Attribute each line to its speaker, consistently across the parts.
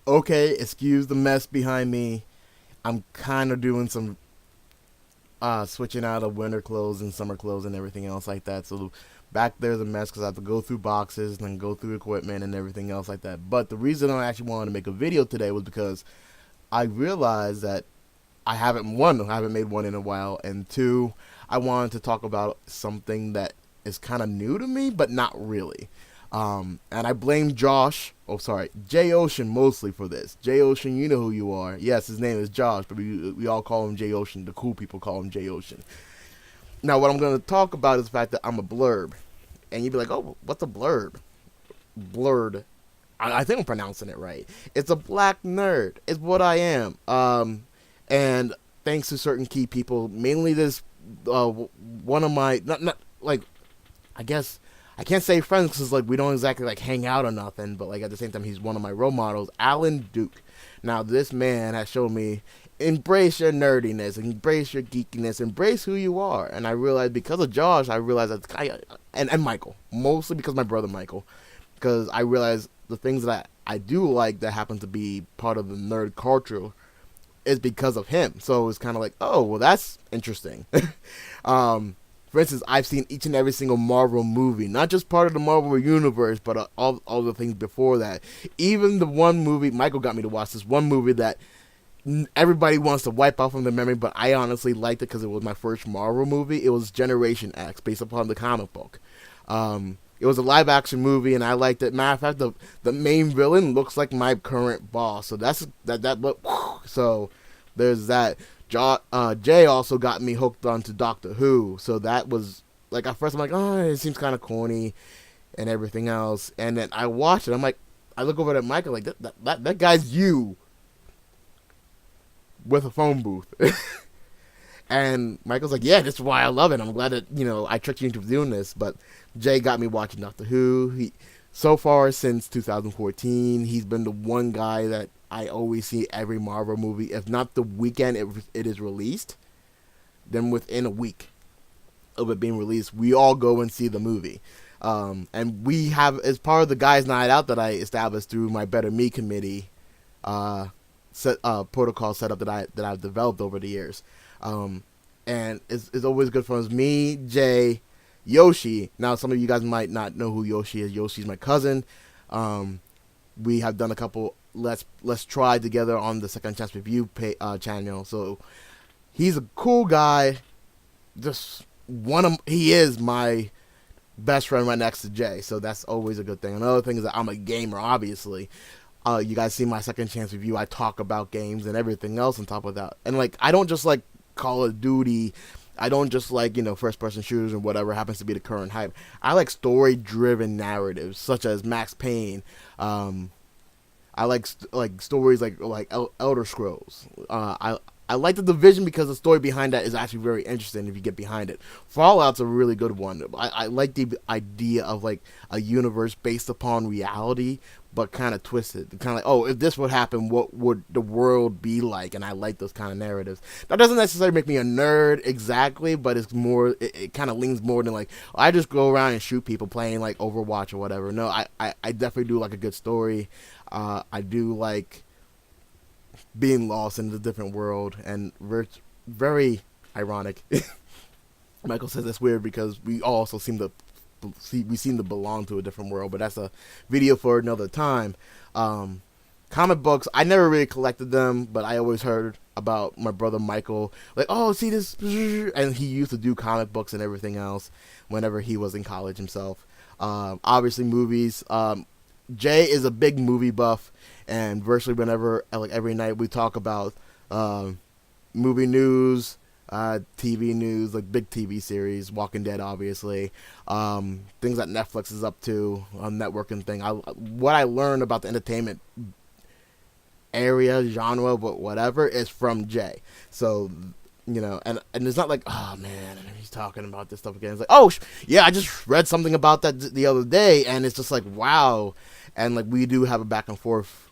Speaker 1: Okay, excuse the mess behind me. I'm kind of doing some switching out of winter clothes and summer clothes and everything else like that. So back there's a mess because I have to go through boxes and then go through equipment and everything else like that. But the reason I actually wanted to make a video today was because I realized that I haven't made one in a while, and two, I wanted to talk about something that is kind of new to me, but not really. And I blame Jay Ocean mostly for this. Jay Ocean, you know who you are. Yes, his name is Josh, but we all call him Jay Ocean. The cool people call him Jay Ocean. Now, what I'm going to talk about is the fact that I'm a blurb. And you'd be like, oh, what's a blurb? Blerd. I think I'm pronouncing it right. It's a black nerd. It's what I am. And thanks to certain key people, mainly this, one of my, not like, I guess, I can't say friends because like we don't exactly like hang out or nothing, but like at the same time he's one of my role models, Alan Duke. Now this man has shown me embrace your nerdiness, embrace your geekiness, embrace who you are. And I realized because of Josh, I realized that and Michael, mostly because of my brother Michael, because I realized the things that I do like that happen to be part of the nerd culture is because of him. So it's kind of like, oh, well, that's interesting. For instance, I've seen each and every single Marvel movie, not just part of the Marvel universe, but all the things before that. Even the one movie, Michael got me to watch this one movie that everybody wants to wipe out from their memory, but I honestly liked it because it was my first Marvel movie. It was Generation X, based upon the comic book. It was a live action movie, and I liked it. Matter of fact, the main villain looks like my current boss, so that's that. So there's that. Jay also got me hooked onto Doctor Who, so that was like at first I'm like, oh, it seems kind of corny and everything else, and then I watched it. I'm like, I look over at Michael like that guy's you with a phone booth. And Michael's like, yeah, that's why I love it. I'm glad that, I tricked you into doing this. But Jay got me watching Doctor Who. So far since 2014, he's been the one guy that I always see every Marvel movie. If not the weekend it is released, then within a week of it being released, we all go and see the movie. And we have, as part of the guys' night out that I established through my Better Me committee, protocol setup that I've developed over the years. And it's always good for us. Me, Jay, Yoshi. Now, some of you guys might not know who Yoshi is. Yoshi's my cousin. We have done a couple Let's Try together on the Second Chance Review channel. So he's a cool guy. He is my best friend right next to Jay. So that's always a good thing. Another thing is that I'm a gamer, obviously. You guys see my Second Chance Review. I talk about games and everything else on top of that. And like, I don't just like Call of Duty. I don't just like, first person shooters or whatever happens to be the current hype. I like story driven narratives such as Max Payne. I like stories like Elder Scrolls. I like The Division because the story behind that is actually very interesting if you get behind it. Fallout's a really good one. I like the idea of like a universe based upon reality, but kind of twisted. Kind of like, oh, if this would happen, what would the world be like? And I like those kind of narratives. That doesn't necessarily make me a nerd exactly, but it's more, it kind of leans more than like, oh, I just go around and shoot people playing like Overwatch or whatever. No, I definitely do like a good story. I do like being lost in a different world, and very ironic. Michael says that's weird because we also seem to belong to a different world, but that's a video for another time. Comic books, I never really collected them, but I always heard about my brother Michael, like, oh, see this, and he used to do comic books and everything else whenever he was in college himself. Obviously movies. Jay is a big movie buff, and virtually whenever, like every night, we talk about movie news, TV news, like big TV series, Walking Dead, obviously, things that Netflix is up to, networking thing. What I learned about the entertainment area, genre, but whatever, is from Jay. So, and it's not like, oh man, he's talking about this stuff again. It's like, oh yeah, I just read something about that the other day, and it's just like, wow. And like, we do have a back and forth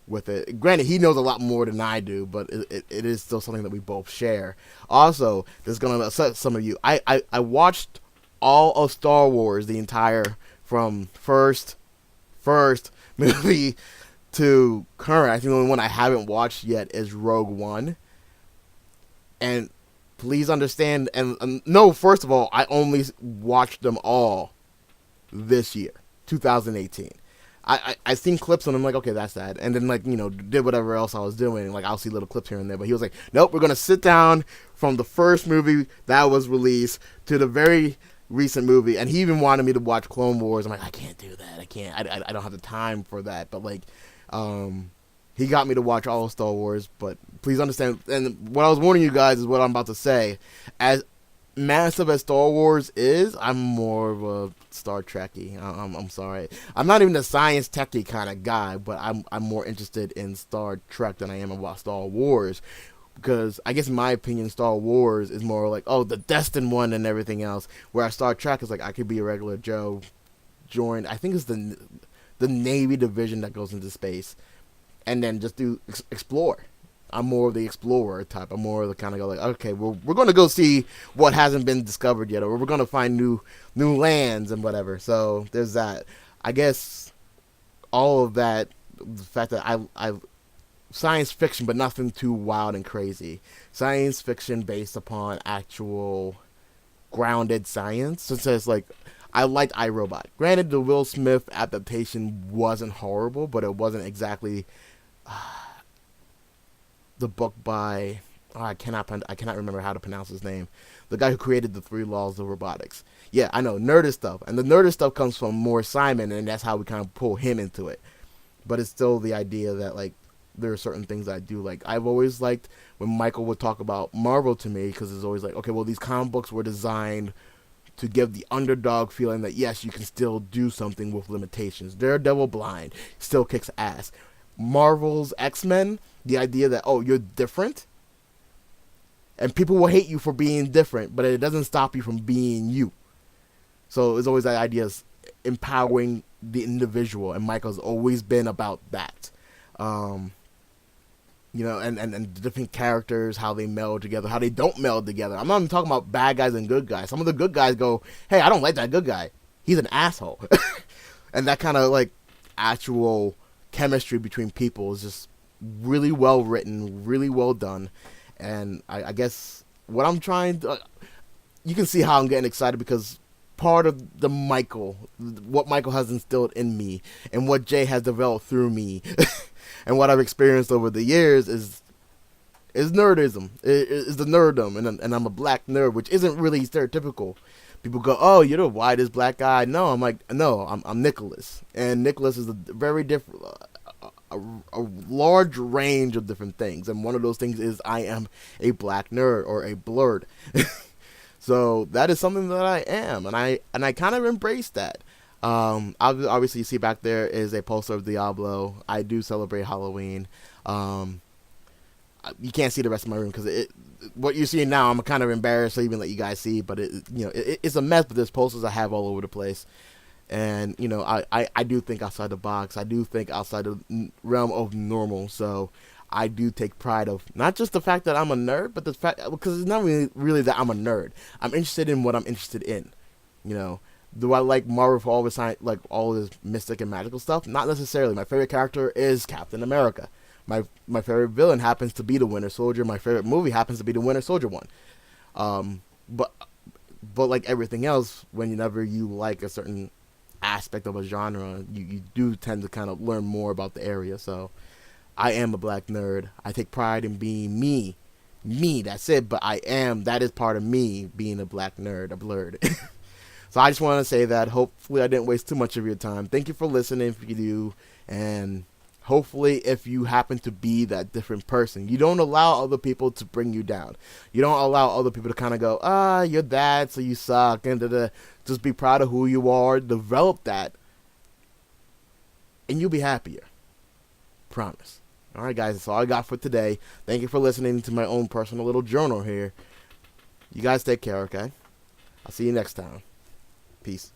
Speaker 1: with it. Granted, he knows a lot more than I do, but it is still something that we both share. Also, this is gonna upset some of you. I watched all of Star Wars, the entire, from first movie to current, I think the only one I haven't watched yet is Rogue One. And please understand, and no, first of all, I only watched them all this year, 2018. I seen clips on them, like, okay, that's that. And then, like, did whatever else I was doing. Like, I'll see little clips here and there. But he was like, nope, we're going to sit down from the first movie that was released to the very recent movie. And he even wanted me to watch Clone Wars. I'm like, I can't do that. I can't. I don't have the time for that. But, like, he got me to watch all of Star Wars. But please understand, and what I was warning you guys is what I'm about to say. As massive as Star Wars is, I'm more of a Star Trekkie. I'm sorry. I'm not even a science techie kind of guy, but I'm more interested in Star Trek than I am about Star Wars. Because I guess in my opinion, Star Wars is more like, oh, the destined one and everything else. Whereas Star Trek is like, I could be a regular Joe, join, I think it's the Navy division that goes into space, and then just do explore. I'm more of the explorer type. I'm more of the kind of go like, okay, we're going to go see what hasn't been discovered yet, or we're going to find new lands and whatever. So there's that. I guess all of that, the fact that I science fiction, but nothing too wild and crazy. Science fiction based upon actual grounded science. So it says, like, I liked iRobot. Granted, the Will Smith adaptation wasn't horrible, but it wasn't exactly the book by I cannot remember how to pronounce his name. The guy who created the 3 Laws of Robotics. Yeah, I know, nerdist stuff. And the nerdist stuff comes from Moore Simon, and that's how we kind of pull him into it. But it's still the idea that, like, there are certain things I do like. I've always liked when Michael would talk about Marvel to me, because it's always like, okay, well, these comic books were designed to give the underdog feeling that, yes, you can still do something with limitations. Daredevil blind, still kicks ass. Marvel's X-Men, the idea that, oh, you're different, and people will hate you for being different, but it doesn't stop you from being you. So it's always that idea of empowering the individual, and Michael's always been about that. And different characters, how they meld together, how they don't meld together. I'm not even talking about bad guys and good guys. Some of the good guys go, hey, I don't like that good guy. He's an asshole. And that kind of, like, actual chemistry between people is just really well written, really well done. And I guess what I'm trying to... you can see how I'm getting excited, because part of what Michael has instilled in me, and what Jay has developed through me, and what I've experienced over the years is nerdism. Is the nerddom, and I'm a black nerd, which isn't really stereotypical. People go, oh, you're the whitest black guy. No, I'm like, no, I'm Nicholas. And Nicholas is a very different, a large range of different things. And one of those things is I am a black nerd, or a blerd. So that is something that I am. And I kind of embrace that. Obviously, you see back there is a poster of Diablo. I do celebrate Halloween. You can't see the rest of my room, because what you're seeing now, I'm kind of embarrassed to even let you guys see, but it's a mess. But there's posters I have all over the place, and I do think outside the box. I do think outside the realm of normal. So I do take pride of not just the fact that I'm a nerd, but the fact, because it's not really that I'm a nerd. I'm interested in what I'm interested in. Do I like Marvel for all the science, like all this mystic and magical stuff? Not necessarily. My favorite character is Captain America. My favorite villain happens to be the Winter Soldier. My favorite movie happens to be the Winter Soldier one. But like everything else, whenever you like a certain aspect of a genre, you do tend to kind of learn more about the area. So I am a black nerd. I take pride in being me. That's it. But that is part of me, being a black nerd, a blerd. So I just want to say that. Hopefully I didn't waste too much of your time. Thank you for listening, if you do. And hopefully, if you happen to be that different person, you don't allow other people to bring you down. You don't allow other people to kind of go, you're that, so you suck. And just be proud of who you are. Develop that. And you'll be happier. Promise. All right, guys. That's all I got for today. Thank you for listening to my own personal little journal here. You guys take care, okay? I'll see you next time. Peace.